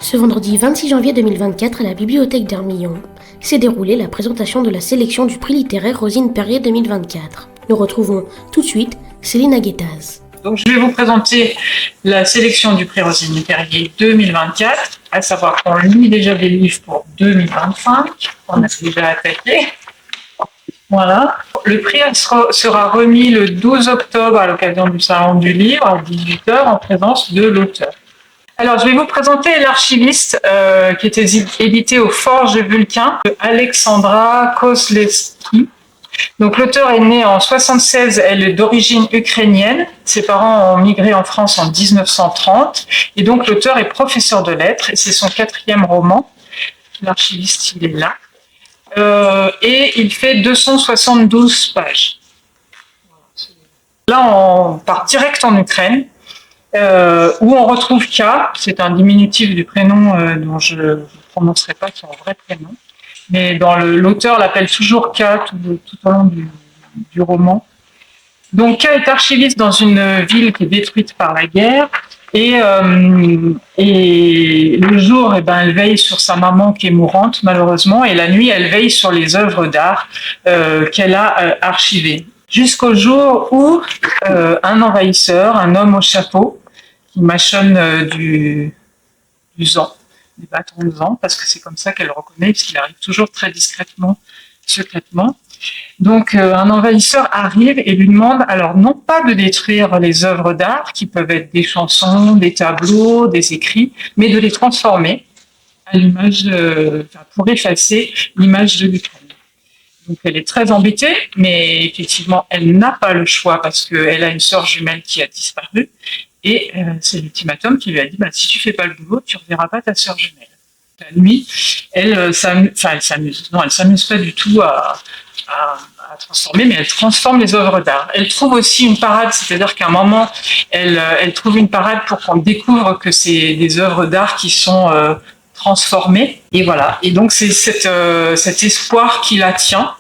Ce vendredi 26 janvier 2024, à la bibliothèque d'Hermillon, s'est déroulée la présentation de la sélection du prix littéraire Rosine Perrier 2024. Nous retrouvons tout de suite Céline Aguetaz. Donc, je vais vous présenter la sélection du prix Rosine Perrier 2024, à savoir qu'on lit déjà des livres pour 2025, on a déjà attaqué. Voilà. Le prix sera remis le 12 octobre à l'occasion du Salon du Livre à 18h en présence de l'auteur. Alors, je vais vous présenter L'Archiviste, qui était édité aux Forges Vulcain, de Alexandra Kozlewski. Donc, l'auteur est né en 76, elle est d'origine ukrainienne. Ses parents ont migré en France en 1930. Et donc, l'auteur est professeur de lettres et c'est son 4e roman. L'Archiviste, il est là. Et il fait 272 pages. Là, on part direct en Ukraine. Où on retrouve K, c'est un diminutif du prénom dont je ne prononcerai pas son vrai prénom, mais l'auteur l'appelle toujours K tout au long du roman. Donc K est archiviste dans une ville qui est détruite par la guerre, et le jour, elle veille sur sa maman qui est mourante malheureusement, et la nuit, elle veille sur les œuvres d'art qu'elle a archivées. Jusqu'au jour où un envahisseur, un homme au chapeau, qui mâchonne du sang, des bâtons de sang, parce que c'est comme ça qu'elle le reconnaît, puisqu'il arrive toujours très discrètement, secrètement. Donc un envahisseur arrive et lui demande, alors non pas de détruire les œuvres d'art, qui peuvent être des chansons, des tableaux, des écrits, mais de les transformer à l'image, pour effacer l'image de l'Ukraine. Donc elle est très embêtée, mais effectivement, elle n'a pas le choix parce qu'elle a une sœur jumelle qui a disparu. Et c'est l'ultimatum qui lui a dit si tu fais pas le boulot, tu reverras pas ta sœur jumelle. La nuit, elle s'amuse. Non, elle s'amuse pas du tout à transformer, mais elle transforme les œuvres d'art. Elle trouve aussi une parade, c'est-à-dire qu'à un moment, elle trouve une parade pour qu'on découvre que c'est des œuvres d'art qui sont transformées. Et voilà. Et donc c'est cet espoir qui la tient.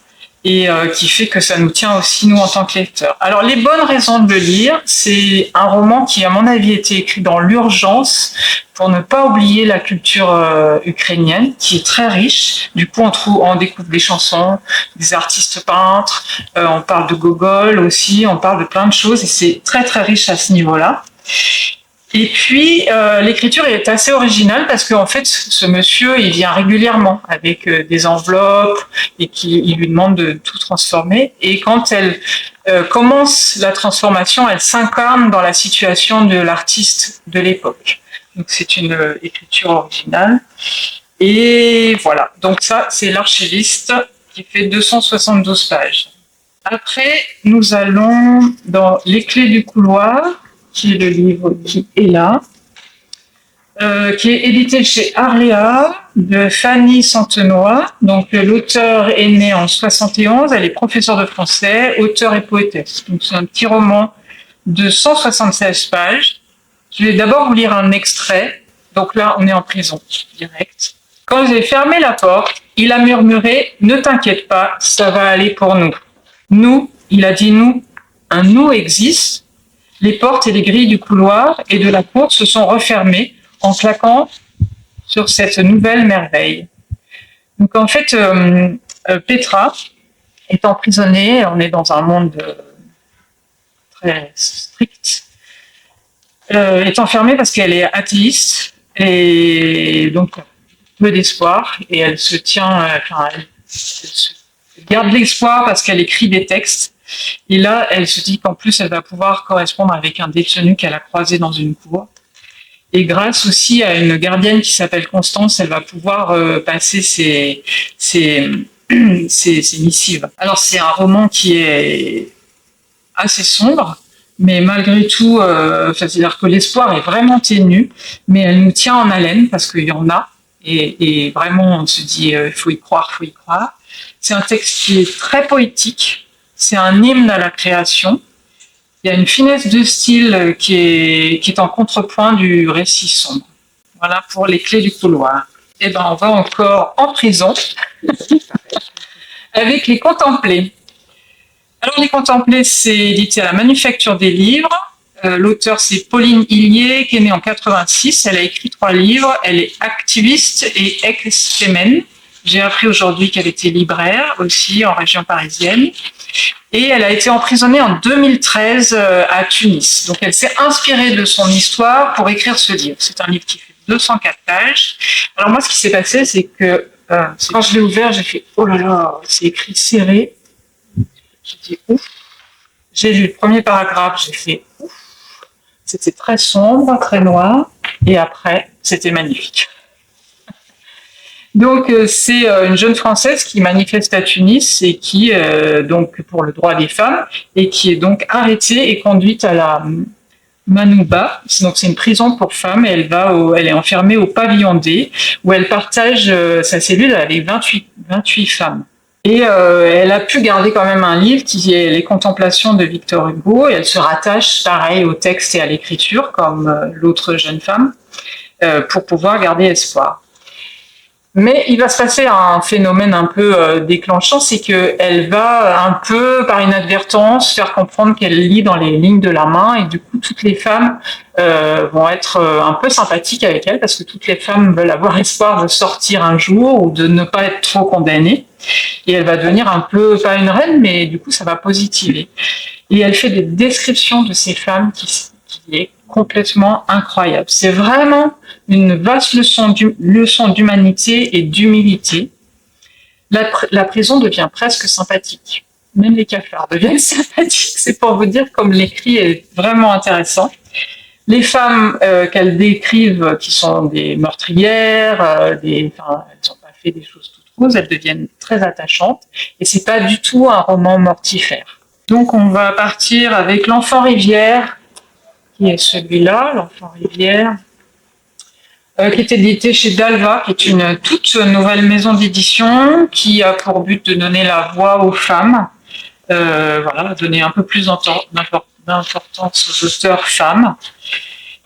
Et qui fait que ça nous tient aussi, nous, en tant que lecteurs. Alors, les bonnes raisons de le lire, c'est un roman qui, à mon avis, a été écrit dans l'urgence pour ne pas oublier la culture ukrainienne, qui est très riche. Du coup, on découvre des chansons, des artistes peintres, on parle de Gogol aussi, on parle de plein de choses, et c'est très, très riche à ce niveau-là. Et puis, l'écriture est assez originale parce qu'en fait, ce monsieur, il vient régulièrement avec des enveloppes et il lui demande de tout transformer. Et quand elle commence la transformation, elle s'incarne dans la situation de l'artiste de l'époque. Donc, c'est une écriture originale. Et voilà. Donc ça, c'est L'Archiviste qui fait 272 pages. Après, nous allons dans Les Clés du couloir, qui est le livre qui est là, qui est édité chez Arléa, de Fanny Santenoy. Donc l'auteur est né en 71, elle est professeure de français, auteure et poétesse. Donc c'est un petit roman de 176 pages. Je vais d'abord vous lire un extrait. Donc là, on est en prison, direct. Quand j'ai fermé la porte, il a murmuré « Ne t'inquiète pas, ça va aller pour nous. » Nous, il a dit nous, un nous existe. Les portes et les grilles du couloir et de la cour se sont refermées en claquant sur cette nouvelle merveille. Donc en fait, Petra est emprisonnée, on est dans un monde très strict, est enfermée parce qu'elle est athéiste et donc peu d'espoir, et elle se tient, elle se garde l'espoir parce qu'elle écrit des textes. Et là, elle se dit qu'en plus, elle va pouvoir correspondre avec un détenu qu'elle a croisé dans une cour. Et grâce aussi à une gardienne qui s'appelle Constance, elle va pouvoir passer ses missives. Alors, c'est un roman qui est assez sombre, mais malgré tout, c'est-à-dire que l'espoir est vraiment ténu, mais elle nous tient en haleine parce qu'il y en a. Et vraiment, on se dit, faut y croire, faut y croire. C'est un texte qui est très poétique. C'est un hymne à la création. Il y a une finesse de style qui est en contrepoint du récit sombre. Voilà pour Les Clés du couloir. Et on va encore en prison avec Les Contemplés. Alors, Les Contemplés, c'est édité à la Manufacture des Livres. L'auteur, c'est Pauline Hillier, qui est née en 86. Elle a écrit 3 livres. Elle est activiste et ex-fémène. J'ai appris aujourd'hui qu'elle était libraire aussi en région parisienne. Et elle a été emprisonnée en 2013 à Tunis. Donc elle s'est inspirée de son histoire pour écrire ce livre. C'est un livre qui fait 204 pages. Alors moi, ce qui s'est passé, c'est que quand je l'ai ouvert, j'ai fait « Oh là là, c'est écrit serré ». J'ai dit « Ouf ». J'ai lu le premier paragraphe, j'ai fait « Ouf ». C'était très sombre, très noir. Et après, c'était magnifique. Donc c'est une jeune Française qui manifeste à Tunis et qui donc pour le droit des femmes et qui est donc arrêtée et conduite à la Manouba. Donc c'est une prison pour femmes et elle est enfermée au pavillon D où elle partage sa cellule avec 28 femmes. Et elle a pu garder quand même un livre qui est Les Contemplations de Victor Hugo et elle se rattache pareil au texte et à l'écriture comme l'autre jeune femme pour pouvoir garder espoir. Mais il va se passer un phénomène un peu déclenchant, c'est qu'elle va un peu, par inadvertance, faire comprendre qu'elle lit dans les lignes de la main et du coup, toutes les femmes vont être un peu sympathiques avec elle parce que toutes les femmes veulent avoir espoir de sortir un jour ou de ne pas être trop condamnées. Et elle va devenir un peu, pas une reine, mais du coup, ça va positiver. Et elle fait des descriptions de ces femmes qui est complètement incroyable. C'est vraiment une vaste leçon d'humanité et d'humilité. La prison devient presque sympathique. Même les cafards deviennent sympathiques. C'est pour vous dire comme l'écrit est vraiment intéressant. Les femmes qu'elles décrivent, qui sont des meurtrières, elles n'ont pas fait des choses toutes roses, elles deviennent très attachantes. Et c'est pas du tout un roman mortifère. Donc on va partir avec L'Enfant Rivière, qui est celui-là, L'Enfant Rivière, qui est édité chez Dalva, qui est une toute nouvelle maison d'édition qui a pour but de donner la voix aux femmes, donner un peu plus d'importance aux auteurs femmes.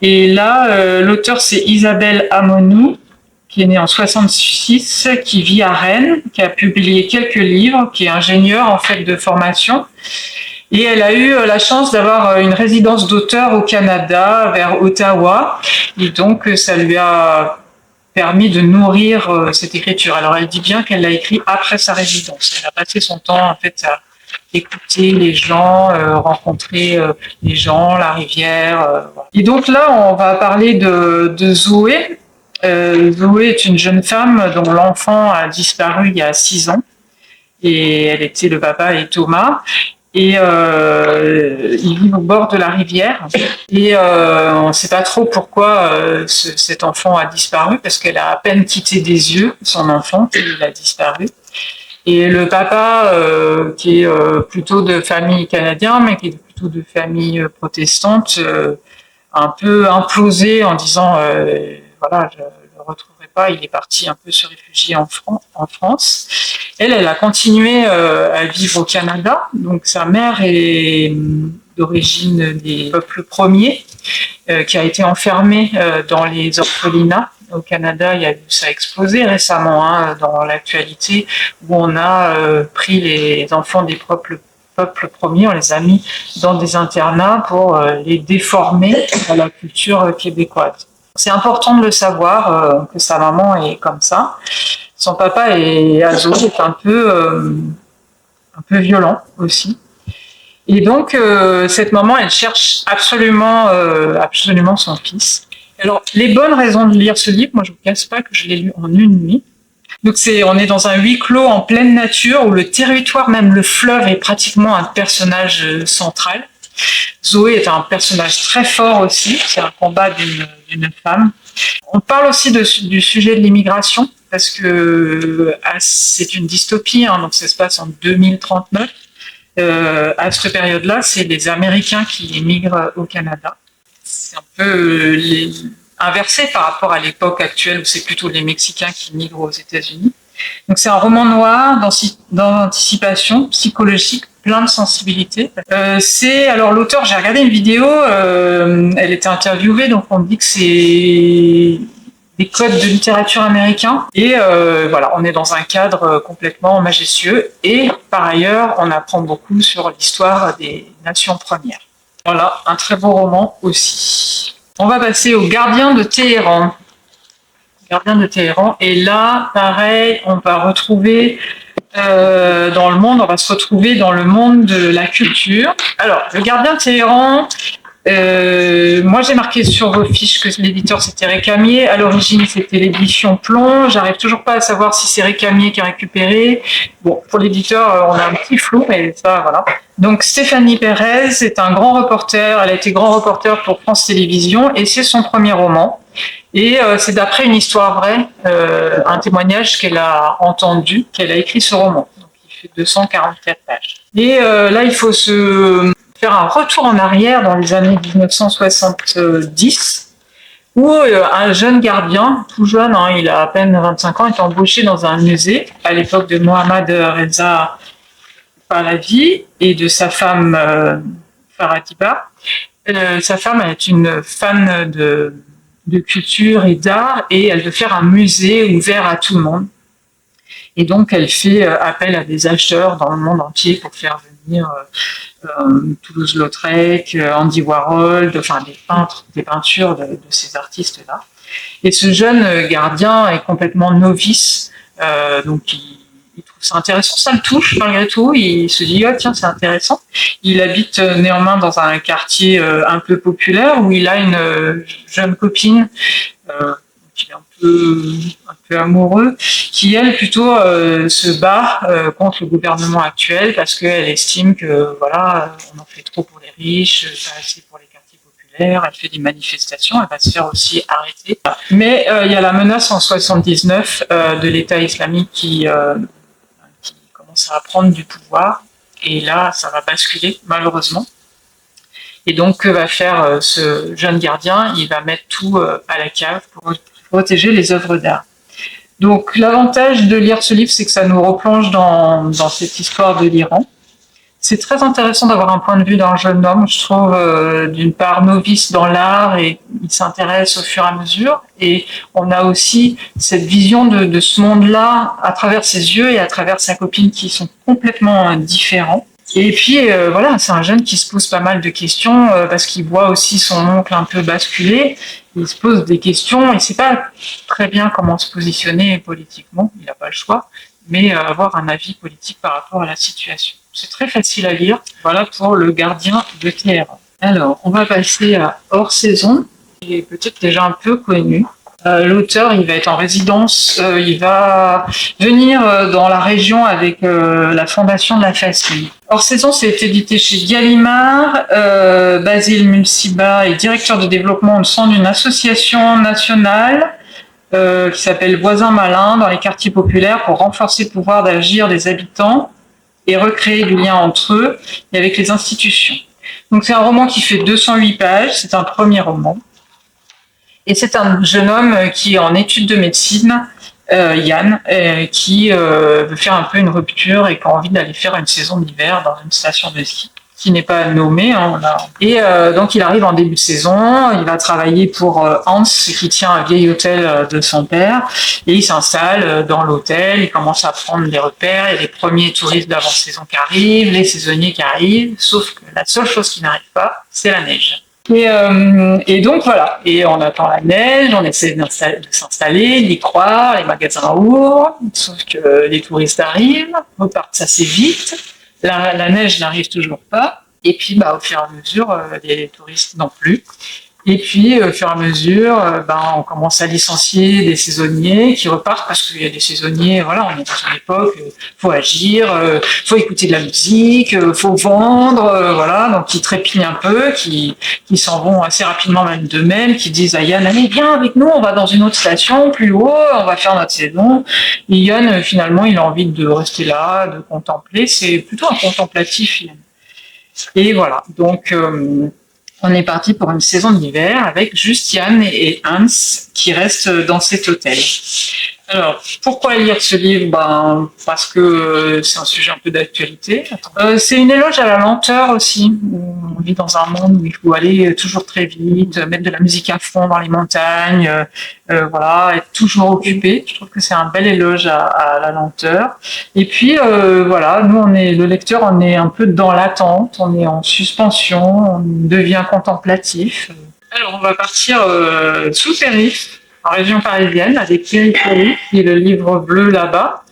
Et là, l'auteur, c'est Isabelle Amonou, qui est née en 66, qui vit à Rennes, qui a publié quelques livres, qui est ingénieure en fait de formation. Et elle a eu la chance d'avoir une résidence d'auteur au Canada, vers Ottawa. Et donc, ça lui a permis de nourrir cette écriture. Alors, elle dit bien qu'elle l'a écrit après sa résidence. Elle a passé son temps, en fait, à écouter les gens, rencontrer les gens, la rivière. Voilà. Et donc là, on va parler de Zoé. Zoé est une jeune femme dont l'enfant a disparu il y a 6 ans. Et elle était, le papa et Thomas. Et ils vivent au bord de la rivière et on ne sait pas trop pourquoi cet enfant a disparu parce qu'elle a à peine quitté des yeux son enfant qu'il a disparu. Et le papa qui est plutôt de famille canadienne mais qui est plutôt de famille protestante a un peu implosé en disant voilà, je le retrouverai pas, il est parti un peu se réfugier en France. Elle a continué à vivre au Canada. Donc sa mère est d'origine des peuples premiers, qui a été enfermée dans les orphelinats. Au Canada, il y a eu ça explosé récemment dans l'actualité, où on a pris les enfants des peuples premiers, on les a mis dans des internats pour les déformer à la culture québécoise. C'est important de le savoir que sa maman est comme ça. Son papa est un peu violent aussi. Et donc, cette maman, elle cherche absolument son fils. Alors, les bonnes raisons de lire ce livre, moi, je ne vous cache pas que je l'ai lu en une nuit. Donc, on est dans un huis clos en pleine nature où le territoire, même le fleuve, est pratiquement un personnage central. Zoé est un personnage très fort aussi. C'est un combat d'une femme. On parle aussi du sujet de l'immigration parce que c'est une dystopie, donc ça se passe en 2039. À cette période-là, c'est les Américains qui émigrent au Canada. C'est un peu inversé par rapport à l'époque actuelle où c'est plutôt les Mexicains qui migrent aux États-Unis. Donc c'est un roman noir d'anticipation psychologique, plein de sensibilité. Alors l'auteur, j'ai regardé une vidéo, elle était interviewée, donc on dit que c'est des codes de littérature américains. Et voilà, on est dans un cadre complètement majestueux. Et par ailleurs, on apprend beaucoup sur l'histoire des nations premières. Voilà, un très beau roman aussi. On va passer au Gardien de Téhéran. Gardien de Téhéran. Et là, pareil, on va retrouver dans le monde, on va se retrouver dans le monde de la culture. Alors, le Gardien de Téhéran, moi j'ai marqué sur vos fiches que l'éditeur c'était Récamier. À l'origine c'était l'édition Plomb. J'arrive toujours pas à savoir si c'est Récamier qui a récupéré. Bon, pour l'éditeur, on a un petit flou, mais ça voilà. Donc Stéphanie Pérez est un grand reporter. Elle a été grand reporter pour France Télévisions et c'est son premier roman. Et c'est d'après une histoire vraie, un témoignage qu'elle a entendu, qu'elle a écrit ce roman. Donc il fait 244 pages. Et là, il faut se faire un retour en arrière dans les années 1970, où un jeune gardien, tout jeune, hein, il a à peine 25 ans, est embauché dans un musée, à l'époque de Mohammad Reza Pahlavi et de sa femme Faradiba. Sa femme est une fan de culture et d'art et elle veut faire un musée ouvert à tout le monde. Et donc elle fait appel à des acheteurs dans le monde entier pour faire venir Toulouse-Lautrec, Andy Warhol, enfin des peintres, des peintures de ces artistes-là. Et ce jeune gardien est complètement novice, donc il trouve ça intéressant, ça le touche malgré tout, il se dit ah tiens c'est intéressant. Il habite néanmoins dans un quartier un peu populaire où il a une jeune copine qui est un peu amoureux, qui elle plutôt se bat contre le gouvernement actuel parce qu'elle estime que voilà on en fait trop pour les riches, pas assez pour les quartiers populaires. Elle fait des manifestations, elle va se faire aussi arrêter. Mais il y a la menace en 79 de l'État islamique qui commence à prendre du pouvoir et là ça va basculer malheureusement. Et donc que va faire ce jeune gardien? Il va mettre tout à la cave pour protéger les œuvres d'art. Donc l'avantage de lire ce livre, c'est que ça nous replonge dans cette histoire de l'Iran. C'est très intéressant d'avoir un point de vue d'un jeune homme, je trouve, d'une part novice dans l'art et il s'intéresse au fur et à mesure. Et on a aussi cette vision de ce monde-là à travers ses yeux et à travers sa copine qui sont complètement différents. Et puis voilà, c'est un jeune qui se pose pas mal de questions parce qu'il voit aussi son oncle un peu basculer. Il se pose des questions, il ne sait pas très bien comment se positionner politiquement, il n'a pas le choix, mais avoir un avis politique par rapport à la situation. C'est très facile à lire. Voilà pour le Gardien de Téhéran. Alors, on va passer à Hors saison, qui est peut-être déjà un peu connu. L'auteur, il va être en résidence, il va venir dans la région avec la fondation de la Fascine. Hors saison, c'est édité chez Gallimard. Basile Mulciba est directeur de développement au sein d'une association nationale qui s'appelle Voisins Malins dans les quartiers populaires pour renforcer le pouvoir d'agir des habitants et recréer du lien entre eux et avec les institutions. Donc c'est un roman qui fait 208 pages, c'est un premier roman. Et c'est un jeune homme qui est en études de médecine, Yann, qui veut faire un peu une rupture et qui a envie d'aller faire une saison d'hiver dans une station de ski, qui n'est pas nommée. Hein, et donc il arrive en début de saison, il va travailler pour Hans, qui tient un vieil hôtel de son père, et il s'installe dans l'hôtel, il commence à prendre des repères, il y a les premiers touristes d'avant-saison qui arrivent, les saisonniers qui arrivent, sauf que la seule chose qui n'arrive pas, c'est la neige. Et donc voilà, et on attend la neige, on essaie de s'installer, d'y croire, les magasins ouvrent, sauf que les touristes arrivent, repartent assez vite, la neige n'arrive toujours pas, et puis au fur et à mesure, les touristes non plus. Et puis, au fur et à mesure, on commence à licencier des saisonniers qui repartent parce qu'il y a des saisonniers, voilà, on est dans une époque, faut agir, faut écouter de la musique, faut vendre, voilà, donc ils trépignent un peu, qui s'en vont assez rapidement même d'eux-mêmes, qui disent à Yann, allez, viens avec nous, on va dans une autre station, plus haut, on va faire notre saison. Et Yann, finalement, il a envie de rester là, de contempler, c'est plutôt un contemplatif, Yann. Et voilà, donc... on est parti pour une saison d'hiver avec juste Yann et Hans qui restent dans cet hôtel. Alors, pourquoi lire ce livre? Parce que c'est un sujet un peu d'actualité. C'est une éloge à la lenteur aussi. On vit dans un monde où il faut aller toujours très vite, mettre de la musique à fond dans les montagnes, voilà, être toujours occupé. Je trouve que c'est un bel éloge à la lenteur. Et puis, voilà, nous, le lecteur, on est un peu dans l'attente, on est en suspension, on devient contemplatif. Alors, on va partir sous périph', en région parisienne, avec Périphérie, qui est le livre bleu là-bas.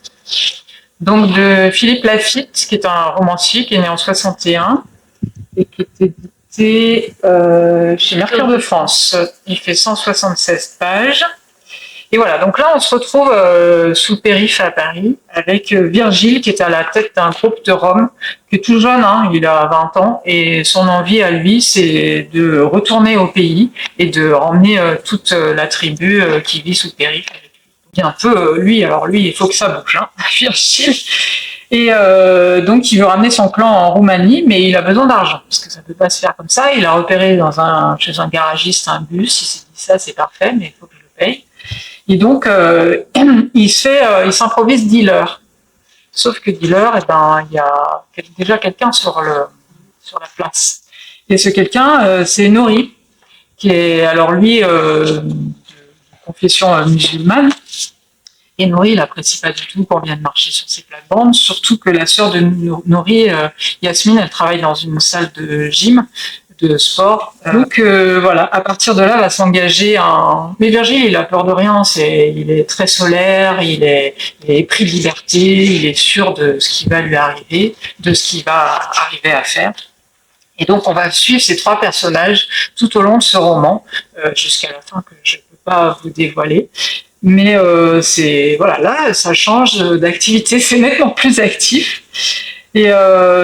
Donc, de Philippe Laffitte, qui est un romancier qui est né en 61 et qui est édité chez Mercure de France. Il fait 176 pages. Et voilà, donc là, on se retrouve sous périph' à Paris avec Virgile qui est à la tête d'un groupe de Roms, qui est tout jeune, hein, il a 20 ans, et son envie à lui, c'est de retourner au pays et de ramener toute la tribu qui vit sous périph'. Il est un peu, lui, il faut que ça bouge, hein, Virgile. Et donc, il veut ramener son clan en Roumanie, mais il a besoin d'argent, parce que ça peut pas se faire comme ça. Il a repéré chez un garagiste un bus, il s'est dit ça, c'est parfait, mais il faut que je le paye. Et donc, il s'improvise dealer. Sauf que dealer, il y a déjà quelqu'un sur la place. Et ce quelqu'un, c'est Nori, qui est, alors lui, de confession musulmane. Et Nori, il n'apprécie pas du tout qu'on vienne marcher sur ses plates-bandes, surtout que la sœur de Nori, Yasmine, elle travaille dans une salle de gym, de sport. Donc voilà, à partir de là, va s'engager un... Mais Virgile, il a peur de rien, il est très solaire, il est pris de liberté, il est sûr de ce qui va lui arriver, de ce qu'il va arriver à faire. Et donc on va suivre ces trois personnages tout au long de ce roman, jusqu'à la fin que je ne peux pas vous dévoiler. Mais voilà, là, ça change d'activité, c'est nettement plus actif. Et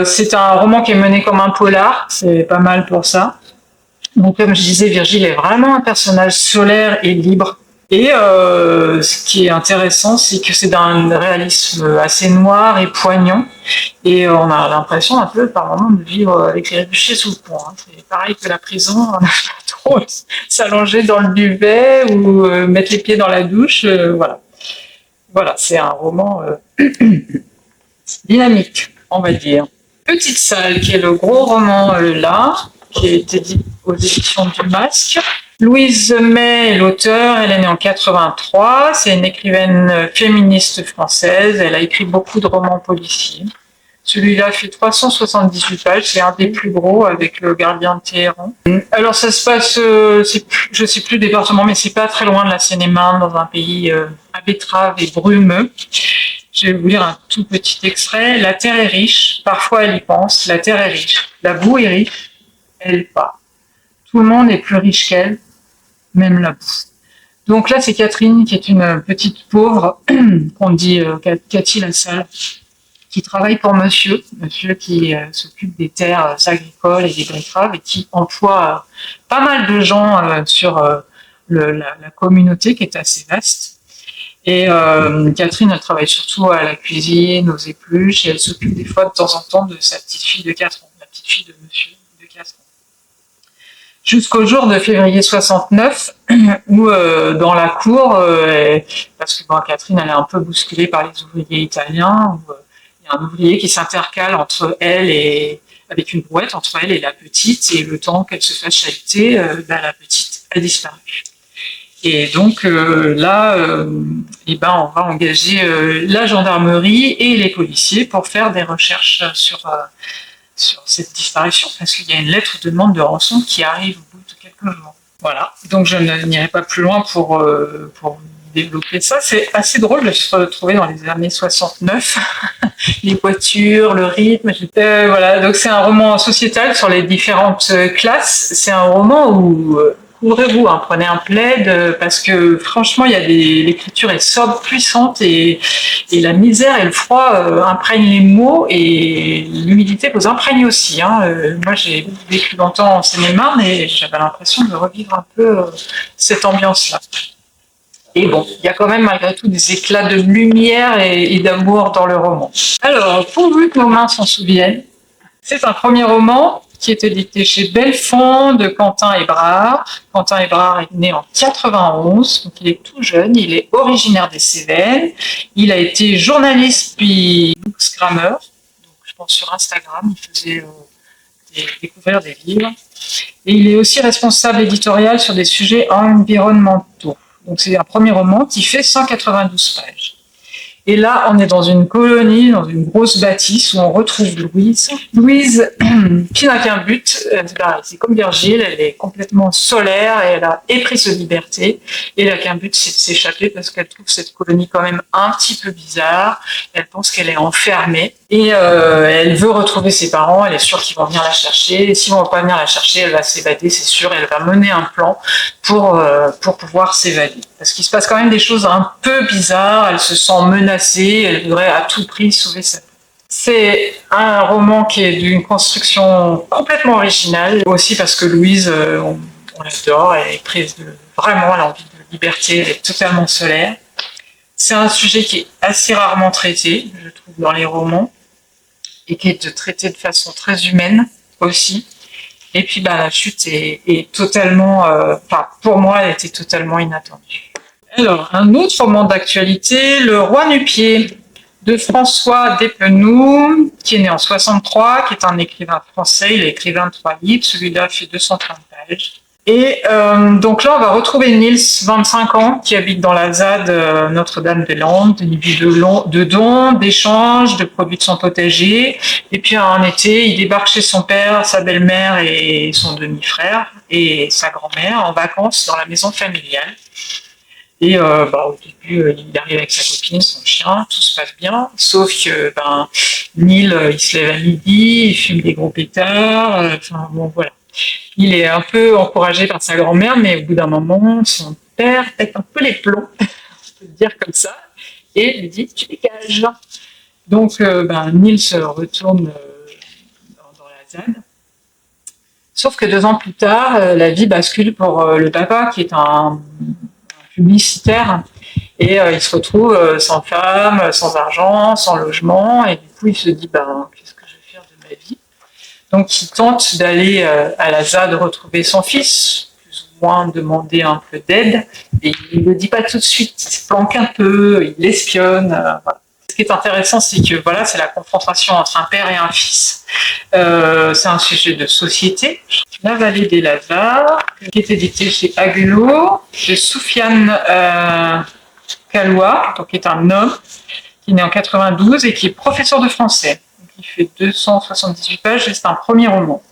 c'est un roman qui est mené comme un polar, c'est pas mal pour ça. Donc comme je disais, Virgile est vraiment un personnage solaire et libre. Et ce qui est intéressant, c'est que c'est d'un réalisme assez noir et poignant. Et on a l'impression un peu par moment de vivre avec les réfugiés sous le pont. Hein. C'est pareil que la prison, on n'a pas trop s'allonger dans le duvet ou mettre les pieds dans la douche. Voilà. Voilà, c'est un roman dynamique, on va dire. Petite Salle, qui est le gros roman là, qui a été dit aux éditions du Masque. Louise May est l'auteure, elle est née en 83, c'est une écrivaine féministe française, elle a écrit beaucoup de romans policiers. Celui-là fait 378 pages, c'est un des plus gros avec Le Gardien de Téhéran. Alors ça se passe, je sais plus le département, mais c'est pas très loin de la Seine-et-Marne, dans un pays à betteraves et brumeux. Je vais vous lire un tout petit extrait. La terre est riche, parfois elle y pense, la terre est riche. La boue est riche, elle pas. Tout le monde est plus riche qu'elle, même la boue. Donc là, c'est Catherine, qui est une petite pauvre, qu'on dit Cathy Lassalle, qui travaille pour monsieur qui s'occupe des terres agricoles et des betteraves et qui emploie pas mal de gens sur la communauté qui est assez vaste. Et Catherine, elle travaille surtout à la cuisine, aux épluches, et elle s'occupe des fois de temps en temps de sa petite fille de 4 ans, la petite fille de monsieur de 4 ans. Jusqu'au jour de février 69, où dans la cour, parce que Catherine, elle est un peu bousculée par les ouvriers italiens, où il y a un ouvrier qui s'intercale entre elle et avec une brouette entre elle et la petite, et le temps qu'elle se fasse chahuter, la petite a disparu. Et donc là, on va engager la gendarmerie et les policiers pour faire des recherches sur cette disparition, parce qu'il y a une lettre de demande de rançon qui arrive au bout de quelques jours. Voilà, donc je n'irai pas plus loin pour développer ça. C'est assez drôle de se retrouver dans les années 69, les voitures, le rythme. Voilà, donc c'est un roman sociétal sur les différentes classes. C'est un roman où... couvrez-vous, hein, prenez un plaid, parce que franchement, l'écriture est sobre, puissante, et la misère et le froid imprègnent les mots, et l'humidité vous imprègne aussi. Hein. Moi, j'ai vécu longtemps en Seine-et-Marne et j'avais l'impression de revivre un peu cette ambiance-là. Et bon, il y a quand même malgré tout des éclats de lumière et d'amour dans le roman. Alors, pourvu que nos mains s'en souviennent, c'est un premier roman qui est édité chez Belfond de Quentin Hébrard. Quentin Hébrard est né en 91, donc il est tout jeune, il est originaire des Cévennes. Il a été journaliste puis bookstagrammer, donc je pense sur Instagram, il faisait découvrir des livres. Et il est aussi responsable éditorial sur des sujets environnementaux. Donc c'est un premier roman qui fait 192 pages. Et là, on est dans une colonie, dans une grosse bâtisse où on retrouve Louise. Louise, qui n'a qu'un but, c'est comme Virgile, elle est complètement solaire et elle a épris sa liberté. Et elle n'a qu'un but, c'est de s'échapper parce qu'elle trouve cette colonie quand même un petit peu bizarre. Elle pense qu'elle est enfermée et elle veut retrouver ses parents. Elle est sûre qu'ils vont venir la chercher. Et s'ils ne vont pas venir la chercher, elle va s'évader, c'est sûr. Elle va mener un plan pour pouvoir s'évader. Parce qu'il se passe quand même des choses un peu bizarres. Elle se sent menacée, elle voudrait à tout prix sauver sa vie. C'est un roman qui est d'une construction complètement originale, aussi parce que Louise, on l'adore, elle est prise vraiment, elle a envie de liberté, elle est totalement solaire. C'est un sujet qui est assez rarement traité, je trouve, dans les romans, et qui est traité de façon très humaine aussi. Et puis la chute est totalement, pour moi, elle était totalement inattendue. Alors, un autre roman d'actualité, Le Roi Nu-Pied, de François Despenoux, qui est né en 63, qui est un écrivain français. Il a écrit 23 livres, celui-là fait 230 pages. Et donc là, on va retrouver Niels, 25 ans, qui habite dans la ZAD Notre-Dame-des-Landes, une vie de dons, d'échanges, de produits de son potager. Et puis un été, il débarque chez son père, sa belle-mère et son demi-frère et sa grand-mère en vacances dans la maison familiale. Et au début, il arrive avec sa copine, son chien, tout se passe bien, sauf que Neil, il se lève à midi, il fume des gros pétards, voilà. Il est un peu encouragé par sa grand-mère, mais au bout d'un moment, son père pète un peu les plombs, on peut le dire comme ça, et lui dit « tu dégages ». Donc Neil se retourne dans la ZAD. Sauf que 2 ans plus tard, la vie bascule pour le papa, qui est un publicitaire, et il se retrouve sans femme, sans argent, sans logement, et du coup il se dit qu'est-ce que je vais faire de ma vie. Donc il tente d'aller à la ZAD retrouver son fils, plus ou moins demander un peu d'aide, et il ne le dit pas tout de suite, il se planque un peu, il l'espionne, voilà. Ce qui est intéressant, c'est que c'est la confrontation entre un père et un fils. C'est un sujet de société. La vallée des Lazars, qui est édité chez Aglo, de Soufiane Kaloua, donc qui est un homme qui est né en 92 et qui est professeur de français. Donc, il fait 278 pages et c'est un premier roman.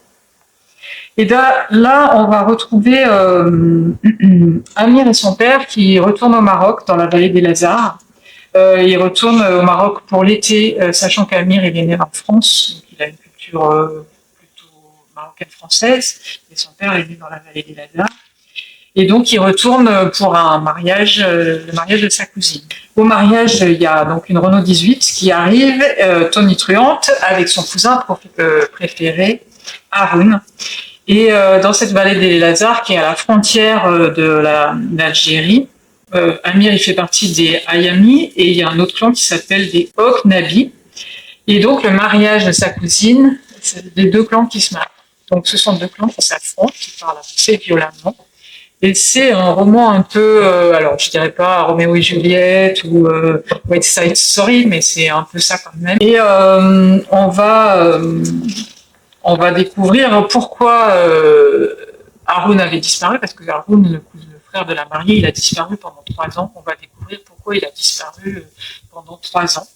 Et là, on va retrouver Amir et son père qui retournent au Maroc, dans la vallée des Lazars. Il retourne au Maroc pour l'été, sachant qu'Amir il est né en France, donc il a une culture plutôt marocaine-française, et son père est né dans la vallée des Lazars. Et donc il retourne pour un mariage, le mariage de sa cousine. Au mariage, il y a donc une Renault 18 qui arrive, tonitruante, avec son cousin préféré, Haroun. Et dans cette vallée des Lazars, qui est à la frontière de l'Algérie, Amir il fait partie des Ayami et il y a un autre clan qui s'appelle des Oknabi. Et donc le mariage de sa cousine, c'est les 2 clans qui se marient. Donc ce sont 2 clans qui s'affrontent, qui parlent assez violemment. Et c'est un roman un peu, alors je dirais pas Roméo et Juliette ou West Side Story, mais c'est un peu ça quand même. Et on va découvrir pourquoi Haroun avait disparu, parce que Haroun, le frère de la mariée, il a disparu pendant 3 ans. On va découvrir pourquoi il a disparu pendant 3 ans.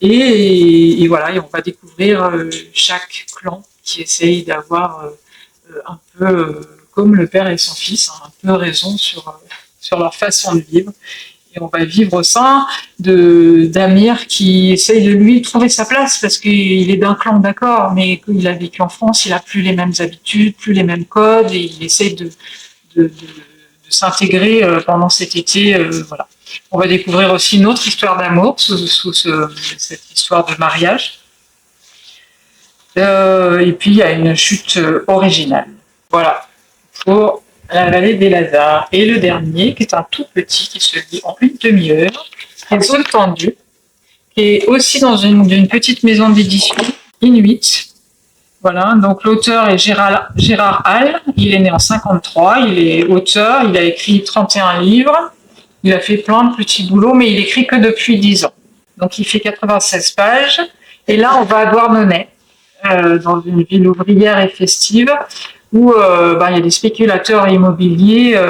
Et voilà, et on va découvrir chaque clan qui essaye d'avoir un peu, comme le père et son fils, un peu raison sur leur façon de vivre. Et on va vivre au sein d'Amir qui essaye de lui trouver sa place parce qu'il est d'un clan, d'accord, mais il a vécu en France, il a plus les mêmes habitudes, plus les mêmes codes, et il essaye de s'intégrer pendant cet été. Voilà. On va découvrir aussi une autre histoire d'amour sous cette histoire de mariage. Et puis il y a une chute originale. Voilà, pour La vallée des Lazars. Et le dernier, qui est un tout petit, qui se lit en une demi-heure, qui est Zone tendue, qui est aussi dans une petite maison d'édition, Inuit, Voilà, donc l'auteur est Gérard Hall, il est né en 53, il est auteur, il a écrit 31 livres, il a fait plein de petits boulots, mais il écrit que depuis 10 ans. Donc il fait 96 pages, et là on va à Douarnenez, dans une ville ouvrière et festive, où il y a des spéculateurs immobiliers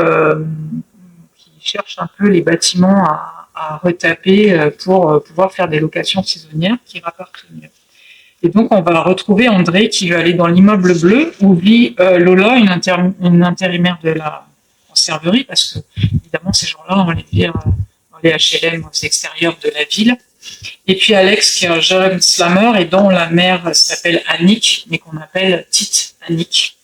qui cherchent un peu les bâtiments à retaper pour pouvoir faire des locations saisonnières qui rapportent mieux. Et donc, on va retrouver André qui va aller dans l'immeuble bleu où vit Lola, une intérimaire de la conserverie, parce que, évidemment, ces gens-là, on les vit dans les HLM aux extérieurs de la ville. Et puis Alex, qui est un jeune slammer et dont la mère s'appelle Annick, mais qu'on appelle Tite Annick.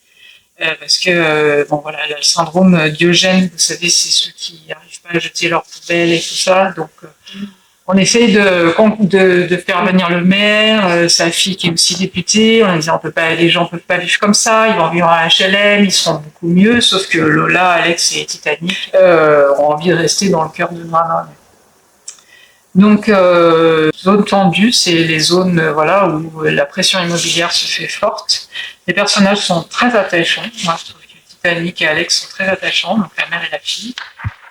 Parce que, elle a le syndrome Diogène, vous savez, c'est ceux qui n'arrivent pas à jeter leurs poubelles et tout ça. Donc, on essaie de faire venir le maire, sa fille qui est aussi députée. On disait les gens peuvent pas vivre comme ça, ils vont vivre à HLM, ils seront beaucoup mieux. Sauf que Lola, Alex et Titanic ont envie de rester dans le cœur de Noirmoutier. Donc, zone tendue, c'est les zones où la pression immobilière se fait forte. Les personnages sont très attachants. Moi, je trouve que Titanic et Alex sont très attachants, donc la mère et la fille.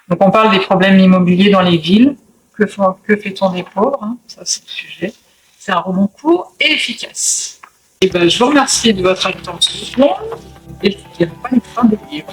Donc, on parle des problèmes immobiliers dans les villes. Que fait-on des pauvres, hein, ça c'est le sujet. C'est un roman court et efficace. Et je vous remercie de votre attention et je vous dis à la fin du livre.